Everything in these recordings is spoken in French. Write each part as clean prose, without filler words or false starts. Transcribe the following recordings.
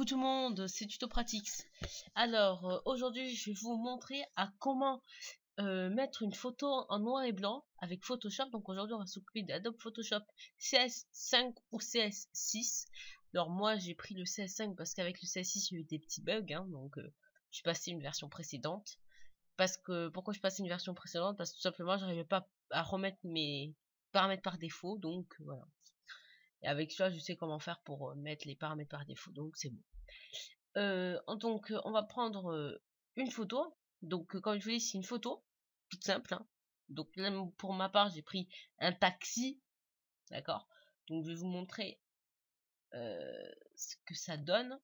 tout le monde, c'est Tuto Pratix. Alors, aujourd'hui, je vais vous montrer à comment mettre une photo en noir et blanc avec Photoshop. Donc aujourd'hui, on va s'occuper d'Adobe Photoshop CS5 ou CS6. Alors moi, j'ai pris le CS5 parce qu'avec le CS6, il y a eu des petits bugs. Donc, je suis passé une version précédente. Pourquoi je passais une version précédente? Parce que tout simplement, j'arrivais pas à remettre mes paramètres par défaut. Donc, voilà. Et avec ça, je sais comment faire pour mettre les paramètres par défaut, donc c'est bon. Donc, on va prendre une photo. Donc, comme je vous dis, c'est une photo toute simple. Donc, là, pour ma part, j'ai pris un taxi. D'accord. Donc, je vais vous montrer ce que ça donne.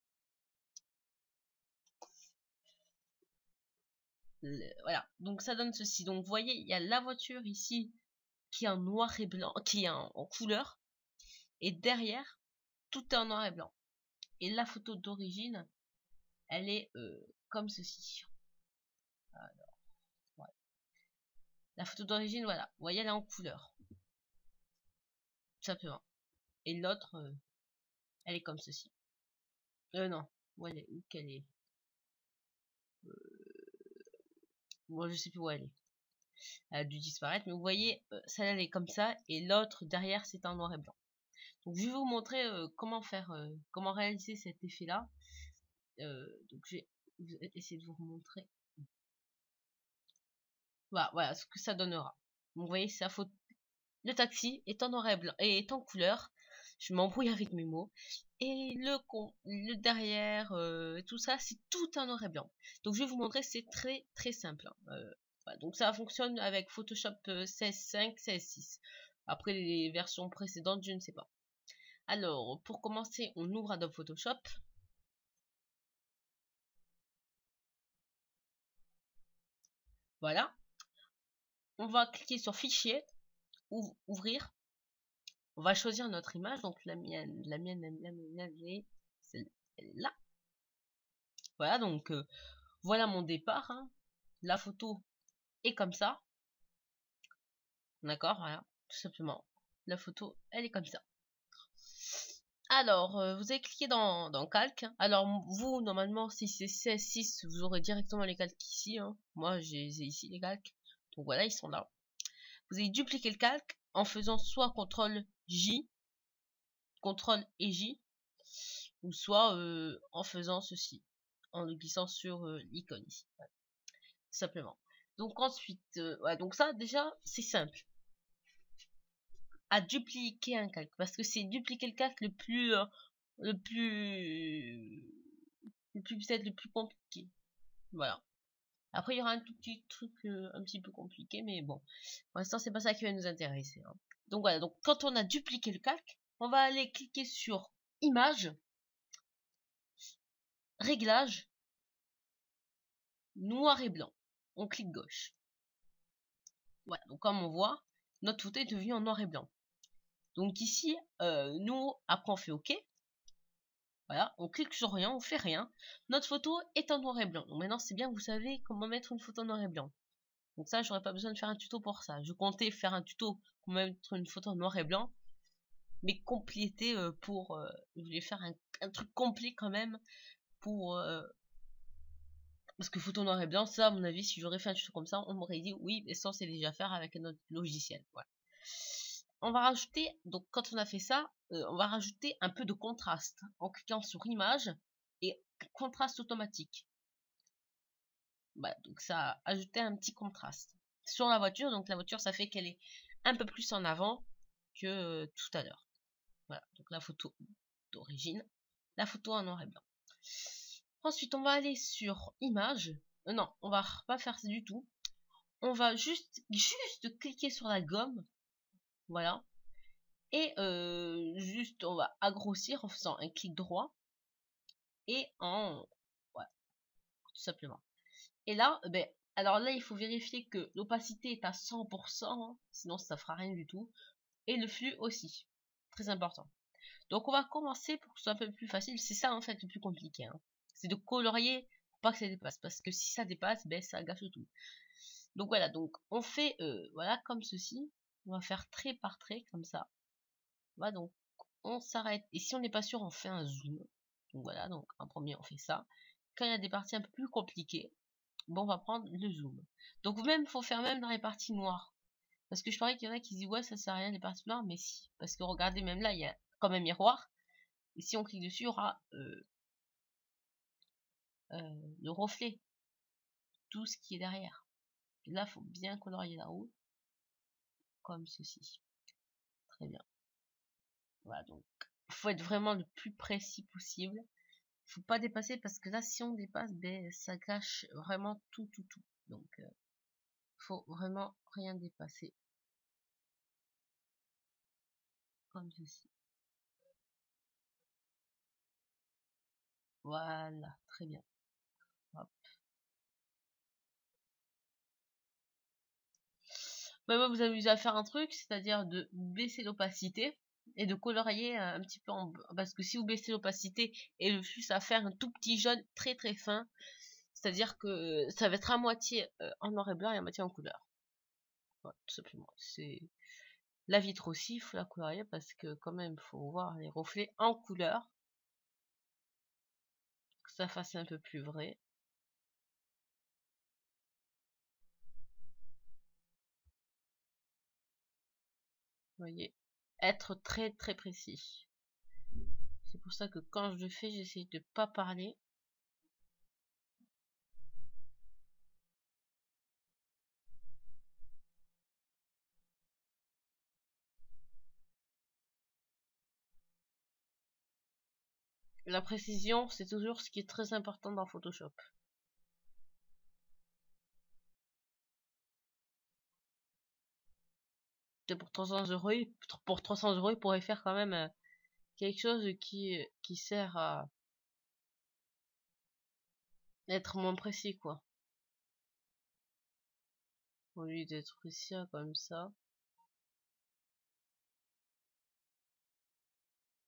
Voilà. Donc, ça donne ceci. Donc, vous voyez, il y a la voiture ici qui est en noir et blanc, qui est en couleur. Et derrière, tout est en noir et blanc. Et la photo d'origine, elle est comme ceci. Alors, ouais. La photo d'origine, voilà. Vous voyez, elle est en couleur. Tout simplement. Et l'autre, elle est comme ceci. Non. Où elle est? Où qu'elle est? Moi, je sais plus où elle est. Elle a dû disparaître. Mais vous voyez, celle-là, elle est comme ça. Et l'autre, derrière, c'est en noir et blanc. Donc, je vais vous montrer comment faire, comment réaliser cet effet-là. Donc, je vais essayer de vous remontrer. Voilà ce que ça donnera. Donc, vous voyez, sa photo. Le taxi est en noir et blanc et est en couleur. Je m'embrouille avec mes mots. Et le derrière, tout ça, c'est tout en noir et blanc. Donc je vais vous montrer, c'est très très simple. Voilà, donc ça fonctionne avec Photoshop 16.5, 16.6. Après les versions précédentes, je ne sais pas. Alors, pour commencer, on ouvre Adobe Photoshop. Voilà. On va cliquer sur Fichier, Ouvrir. On va choisir notre image, donc la mienne est celle-là. Voilà, donc voilà mon départ. La photo est comme ça. D'accord, voilà, tout simplement. La photo, elle est comme ça. Alors, vous allez cliquer dans Calque. Alors, vous, normalement, si c'est CS6, vous aurez directement les calques ici. Moi, j'ai ici les calques. Donc voilà, ils sont là. Vous allez dupliquer le calque en faisant soit CTRL-J, CTRL et J, ou soit en faisant ceci, en le glissant sur l'icône ici. Voilà. Tout simplement. Donc ensuite, ouais, donc ça, déjà, c'est simple. À dupliquer un calque, parce que c'est dupliquer le calque le plus peut-être le plus compliqué. Voilà. Après il y aura un tout petit truc un petit peu compliqué, mais bon, pour l'instant c'est pas ça qui va nous intéresser. Donc voilà, donc quand on a dupliqué le calque, on va aller cliquer sur image, réglage, noir et blanc. On clique gauche. Voilà, donc comme on voit, notre photo est devenue en noir et blanc. Donc ici, nous, après on fait OK. Voilà, on clique sur rien, on fait rien. Notre photo est en noir et blanc. Donc maintenant, c'est bien que vous savez comment mettre une photo en noir et blanc. Donc ça, j'aurais pas besoin de faire un tuto pour ça. Je comptais faire un tuto pour mettre une photo en noir et blanc, mais complété pour... je voulais faire un truc complet quand même pour... parce que photo noir et blanc, ça, à mon avis, si j'aurais fait un tuto comme ça, on m'aurait dit oui, mais ça, c'est déjà faire avec un autre logiciel. Voilà. On va rajouter, donc quand on a fait ça, on va rajouter un peu de contraste en cliquant sur image et contraste automatique. Voilà, donc ça a ajouté un petit contraste sur la voiture. Donc la voiture, ça fait qu'elle est un peu plus en avant que tout à l'heure. Voilà, donc la photo d'origine, la photo en noir et blanc. Ensuite, on va aller sur image. Non, on va pas faire ça du tout. On va juste cliquer sur la gomme. Voilà. Et juste, on va grossir en faisant un clic droit. Et en... voilà, tout simplement. Et là, ben, alors là, il faut vérifier que l'opacité est à 100%, sinon ça fera rien du tout. Et le flux aussi. Très important. Donc on va commencer pour que ce soit un peu plus facile. C'est ça en fait le plus compliqué. C'est de colorier pour pas que ça dépasse. Parce que si ça dépasse, ben ça gâche tout. Donc voilà, donc on fait voilà comme ceci. On va faire trait par trait comme ça. Voilà, donc on s'arrête. Et si on n'est pas sûr, on fait un zoom. Donc voilà, donc en premier on fait ça. Quand il y a des parties un peu plus compliquées, bon, on va prendre le zoom. Donc même, faut faire même dans les parties noires. Parce que je parie qu'il y en a qui disent ouais, ça sert à rien les parties noires, mais si. Parce que regardez, même là, il y a comme un miroir. Et si on clique dessus, il y aura le reflet. Tout ce qui est derrière. Et là, il faut bien colorier la roue. Comme ceci. Très bien. Voilà, donc faut être vraiment le plus précis possible. Faut pas dépasser parce que là, si on dépasse, ben, ça gâche vraiment tout. Donc, faut vraiment rien dépasser. Comme ceci. Voilà, très bien. Hop. Bah, moi, vous amusez à faire un truc, c'est-à-dire de baisser l'opacité et de colorier un petit peu parce que si vous baissez l'opacité et le flux, ça va faire un tout petit jaune très fin, c'est-à-dire que ça va être à moitié en noir et blanc et à moitié en couleur. Voilà, tout simplement. C'est la vitre aussi, il faut la colorier parce que quand même, il faut voir les reflets en couleur, que ça fasse un peu plus vrai. Vous voyez, être très précis. C'est pour ça que quand je le fais, j'essaie de pas parler. La précision, c'est toujours ce qui est très important dans Photoshop. Pour 300 €, pour 300 €, il pourrait faire quand même quelque chose qui sert à être moins précis, quoi. Au lieu d'être précis comme ça.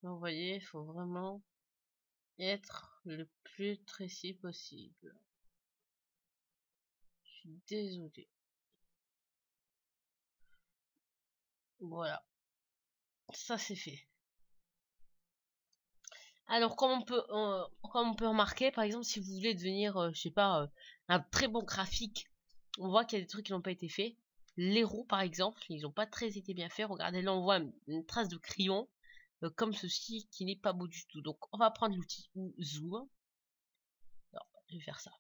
Vous voyez, il faut vraiment être le plus précis possible. Je suis désolée. Voilà. Ça, c'est fait. Alors, comme on peut remarquer, par exemple, si vous voulez devenir, je sais pas, un très bon graphique, on voit qu'il y a des trucs qui n'ont pas été faits. Les roues, par exemple, ils n'ont pas très été bien faits. Regardez, là, on voit une trace de crayon, comme ceci, qui n'est pas beau du tout. Donc, on va prendre l'outil zoom. Alors, je vais faire ça.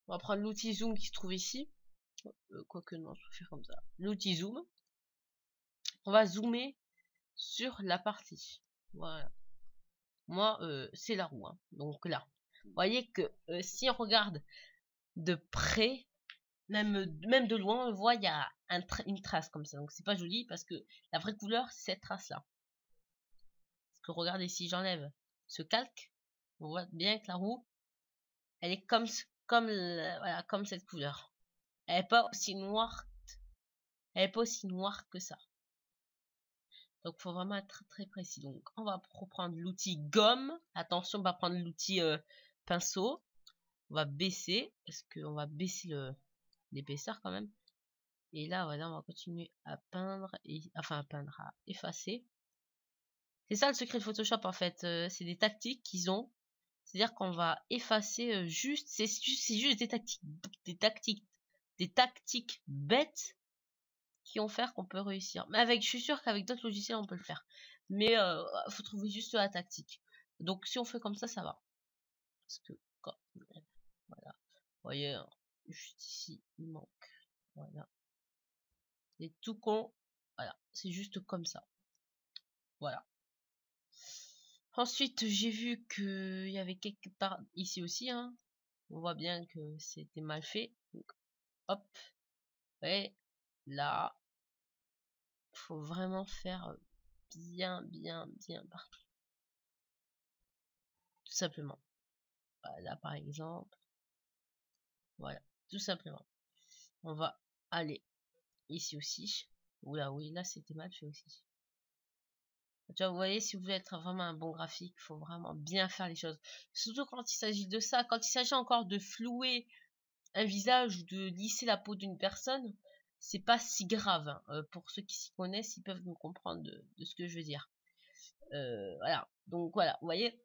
On va prendre l'outil zoom qui se trouve ici. Quoique non, je vais faire comme ça. L'outil zoom. On va zoomer sur la partie. Voilà. Moi, c'est la roue. Hein. Donc là, vous voyez que si on regarde de près, même de loin, on voit il y a une trace comme ça. Donc c'est pas joli parce que la vraie couleur, c'est cette trace-là. Parce que regardez, si j'enlève ce calque, on voit bien que la roue, elle est comme cette couleur. Elle n'est pas aussi noire. Elle est pas aussi noire que ça. Donc, il faut vraiment être très précis. Donc, on va reprendre l'outil gomme. Attention, on va prendre l'outil pinceau. On va baisser, parce qu'on va baisser l'épaisseur quand même. Et là, voilà, on va continuer à peindre, à effacer. C'est ça le secret de Photoshop en fait. C'est des tactiques qu'ils ont. C'est-à-dire qu'on va effacer juste, c'est juste des tactiques bêtes qui vont faire qu'on peut réussir. Mais je suis sûr qu'avec d'autres logiciels, on peut le faire. Mais faut trouver juste la tactique. Donc si on fait comme ça, ça va. Parce que, voilà. Vous voyez, hein, juste ici, il manque. Voilà. C'est tout con. Voilà. C'est juste comme ça. Voilà. Ensuite, j'ai vu qu'il y avait quelque part ici aussi. Hein, on voit bien que c'était mal fait. Donc, hop. Et là, faut vraiment faire bien partout. Tout simplement. Là, par exemple. Voilà. Tout simplement. On va aller ici aussi. Oula, oui, là, c'était mal fait aussi. Tu vois, vous voyez, si vous voulez être vraiment un bon graphique, il faut vraiment bien faire les choses. Surtout quand il s'agit de ça. Quand il s'agit encore de flouer un visage ou de lisser la peau d'une personne, c'est pas si grave. Hein. Pour ceux qui s'y connaissent, ils peuvent me comprendre de ce que je veux dire. Voilà. Donc voilà, vous voyez,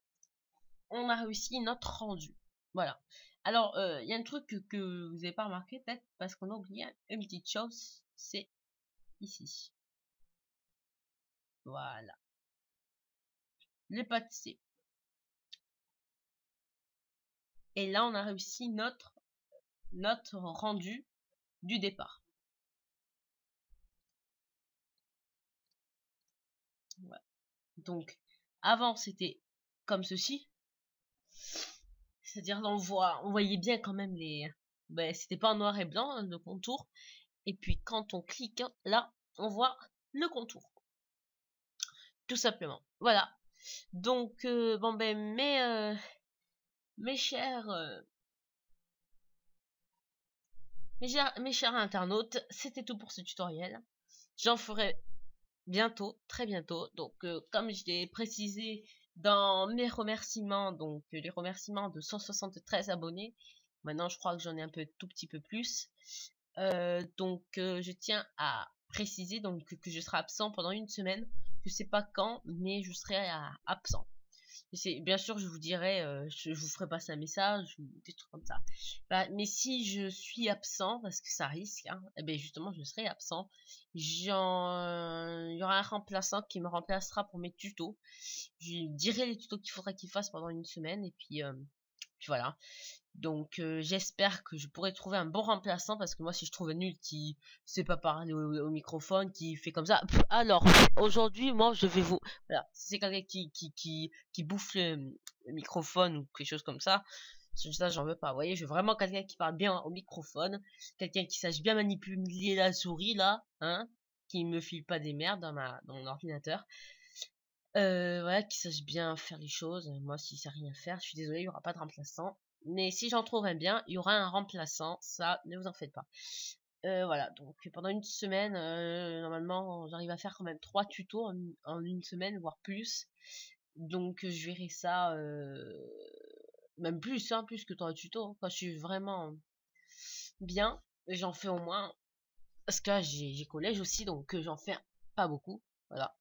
on a réussi notre rendu. Voilà. Alors, il y a un truc que vous n'avez pas remarqué, peut-être, parce qu'on a oublié une petite chose, c'est ici. Voilà. Le pâtissier. Et là, on a réussi notre rendu du départ. Voilà. Donc, avant, c'était comme ceci. C'est-à-dire, là, on voyait bien quand même les... Ben, c'était pas en noir et blanc, hein, le contour. Et puis, quand on clique, là, on voit le contour. Tout simplement. Voilà. Donc, bon, ben, mes chers internautes, c'était tout pour ce tutoriel. J'en ferai bientôt, très bientôt. Donc, comme je l'ai précisé dans mes remerciements, donc les remerciements de 173 abonnés, maintenant je crois que j'en ai un tout petit peu plus. Donc, je tiens à préciser donc que je serai absent pendant une semaine. Je sais pas quand, mais je serai absent. Bien sûr, je vous dirai, je vous ferai passer un message ou des trucs comme ça. Bah, mais si je suis absent, parce que ça risque, hein, et bien justement, je serai absent. Il y aura un remplaçant qui me remplacera pour mes tutos. Je lui dirai les tutos qu'il faudra qu'il fasse pendant une semaine, et puis voilà. Donc j'espère que je pourrai trouver un bon remplaçant, parce que moi si je trouve un nul qui sait pas parler au microphone, qui fait comme ça, alors aujourd'hui moi je vais vous... Voilà, si c'est quelqu'un qui bouffe le microphone ou quelque chose comme ça j'en veux pas, vous voyez, je veux vraiment quelqu'un qui parle bien au microphone, quelqu'un qui sache bien manipuler la souris là, hein, qui me file pas des merdes dans mon ordinateur. Voilà, qui sache bien faire les choses. Moi, si ça rien faire, je suis désolée, il n'y aura pas de remplaçant. Mais si j'en trouverai bien, il y aura un remplaçant. Ça, ne vous en faites pas. Voilà, donc pendant une semaine, normalement, j'arrive à faire quand même 3 tutos en une semaine, voire plus. Donc, je verrai ça, même plus, hein, plus que 3 tutos. Quand je suis vraiment bien, j'en fais au moins. Parce que là, j'ai collège aussi, donc j'en fais pas beaucoup. Voilà.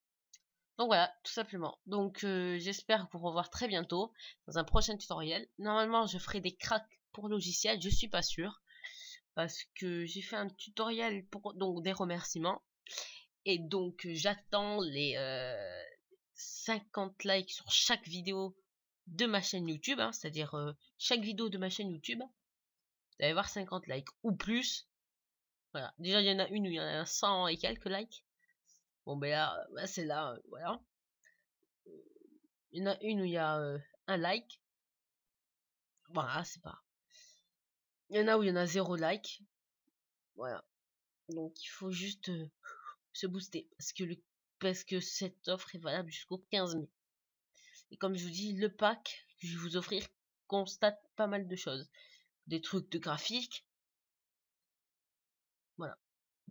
Donc voilà, tout simplement. Donc j'espère vous revoir très bientôt dans un prochain tutoriel. Normalement, je ferai des cracks pour logiciel, je suis pas sûre. Parce que j'ai fait un tutoriel pour donc des remerciements. Et donc j'attends les 50 likes sur chaque vidéo de ma chaîne YouTube. Hein, c'est-à-dire chaque vidéo de ma chaîne YouTube. Vous allez voir 50 likes ou plus. Voilà. Déjà, il y en a une où il y en a 100 et quelques likes. Bon, ben là, c'est là, voilà. Il y en a une où il y a un like. Voilà, c'est pas. Il y en a où il y en a 0 like. Voilà. Donc il faut juste se booster. Parce que cette offre est valable jusqu'au 15 mai. Et comme je vous dis, le pack que je vais vous offrir constate pas mal de choses. Des trucs de graphique. Voilà.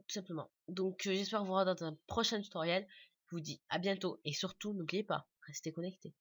Tout simplement. Donc j'espère vous revoir dans un prochain tutoriel. Je vous dis à bientôt. Et surtout, n'oubliez pas, restez connectés.